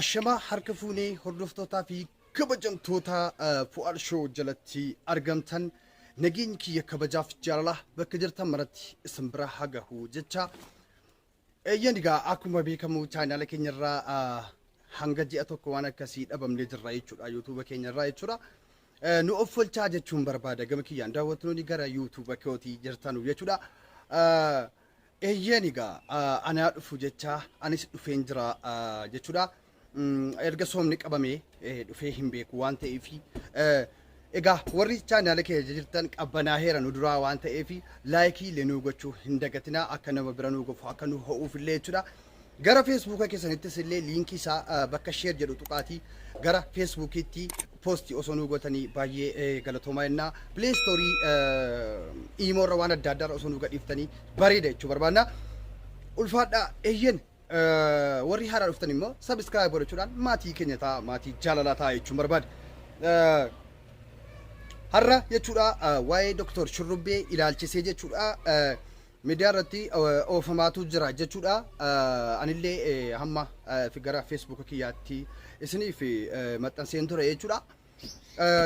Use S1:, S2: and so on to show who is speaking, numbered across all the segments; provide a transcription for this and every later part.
S1: Ashamaa harka fuunee hordoftootaa fi kabajamtoota Fu'aad Shoo jalatti argamtan nageenyi kiyya kabajaaf jaalala bakka jirtan maratti isin bira haa gahu jecha eeyyan egaa akkuma beekamu chaanaala keenyarraa hanga ji'a tokko waan akkasii dhabamnee jirra jechuudha yuutuuba keenyarraa jechuudha. Nu of oolchaa jechuun barbaada gama kiyyaan daawwattoonni gara yuutuuba kootii jirtan jechuudha. Eeyyan egaa anaa dhufu jecha anis dhufeen jira jechuudha. Erga soomni qabame dhufee hin beeku waan ta'eef egaa warri chaanaala keenya jirtan qabbanaa heera nu duraa waan ta'eef laayikii illee gochuu hin dagatinaa akka nama bira nu gofu akka nu ho'uuf illee jechuudha. Gara feesbuuka keessanittis illee liinkii isaa bakka sheer jedhu tuqaatii gara feesbuukiitti poostii osoo nu gootanii baay'ee galatoomaa jennaa. Pileestoorii iimoorra waan adda addaa osoo nu gadhiiftanii bareeda jechuu barbaadna. Ulfaadhaa eeyyen warri haaraa dhuftan immoo subscribe godhachuudhaan maatii keenya ta'a maatii jaalalaa ta'a jechuun barbaada. Har'a jechuudha waa'ee Dr. Shurrubbee ilaalchisee jechuudha miidiyaa irratti oofamaatu jira jechuudha. Anillee hamma gara Facebook kiyyaatti isiniif maxxanseen ture jechuudha.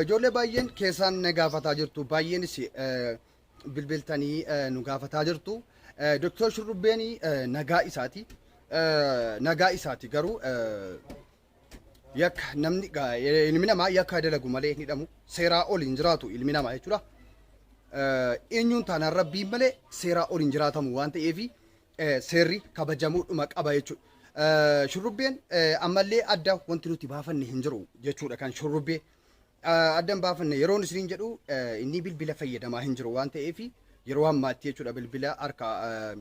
S1: Ijoollee baay'een keessaan na gaafataa jirtu baay'eenis bilbiltanii nu gaafataa jirtu. Dr. Shurrubbeen nagaa isaati garuu yakka namni ilmi namaa yakka dalagu malee hin hidhamu seeraa ol hin jiraatu ilmi namaa jechuudha. Eenyuun taanaan rabbiin malee seeraa ol hin jiraatamu waan ta'eef seerri kabajamuudhuma qaba jechuudha. Shurrubbeen ammallee adda wanti nuti baafanne hin jiru jechuudha kan shurrubbee addan baafanne yeroon isiniin jedhu inni bilbila fayyadamaa hin jiru waan ta'eef yeroo ammaatti jechuudha bilbila harka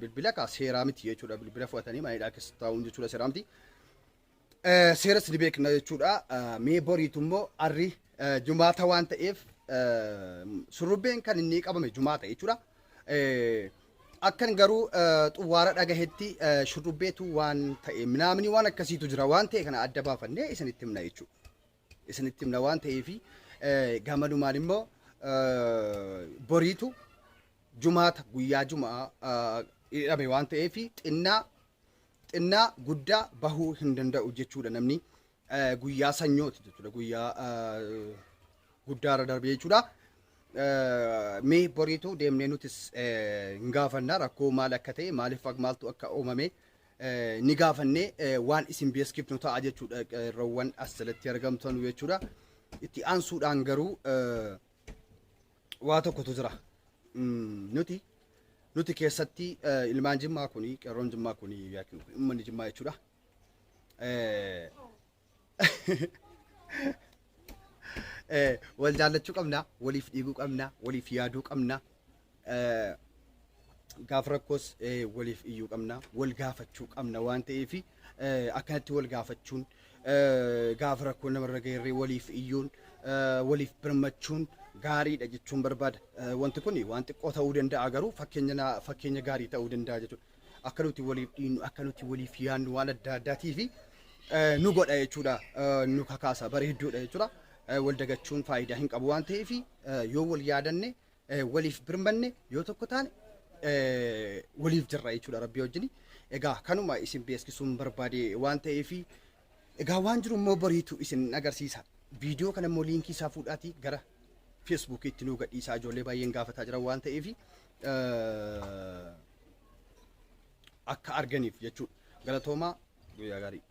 S1: bilbila ka seeraa miti jechuudha bilbila fudhatanii maayidhaa keessa taa'uun jechuudha seeraa miti. Seeras ni beekna jechuudha. Mee boriitu immoo arri jumaata waan ta'eef shurrubbeen kan inni qabame jumaata jechuudha. Akkan garuu xuwaara dhagahetti shurrubbeetu waan ta'e minaamni waan akkasiitu jira waan ta'e kana adda baafannee isinitti himna jechuudha. Isinitti himna waan ta'eef gamanumaan immoo boriitu jumaata guyyaa jumaa hidhame waan ta'eef xinnaa guddaa bahuu hin danda'u jechuudha namni guyyaa sanyooti jechuudha guyyaa guddaarra darbe jechuudha. Mee boriitu deemnee nutis hin gaafannaa rakkoo maal akka ta'e maaliif maaltu akka uumame ni gaafannee waan isin beeskifnu ta'a jechuudha irrawwan asirratti argamtan jechuudha. Itti aansuudhaan garuu waa tokkotu jira. Nuti keessatti ilmaan Jimmaa kuni qeerroon Jimmaa kuni uummanni Jimmaa jechuudha. Wal jaallachuu qabna, waliif dhiiguu qabna, waliif yaaduu qabna. Gaafa rakkoos waliif iyyuu qabna, wal gaafachuu qabna waan ta'eef akkanatti wal gaafachuun gaafa rakkoo namarra geerree waliif iyyuun waliif birmachuun gaariidha jechuun barbaada. Wanti kun waan xiqqoo ta'uu danda'a garuu fakkeenya gaarii ta'uu danda'a jechuudha. Akka nuti waliif dhiinu akka nuti waliif yaadnu waan adda addaatiif nu godha jechuudha. Nu kakaasa bareedduudha jechuudha. Wal dagachuun faayidaa hin qabu waan ta'eef yoo wal yaadanne waliif birmanne yoo tokko taane waliif jirra jechuudha rabbii wajjin. Egaa kanuma isin beeksisuun barbaade waan ta'eef egaa waan jiru immoo boriitu isin agarsiisa. Viidiyoo kana immoo liinkii isaa fuudhaatii gara feesbuukiitti nu gadhiisaa ijoollee baay'een gaafataa jiran waan ta'eef akka arganiif jechuudha. Galatoomaa guyyaa gaarii.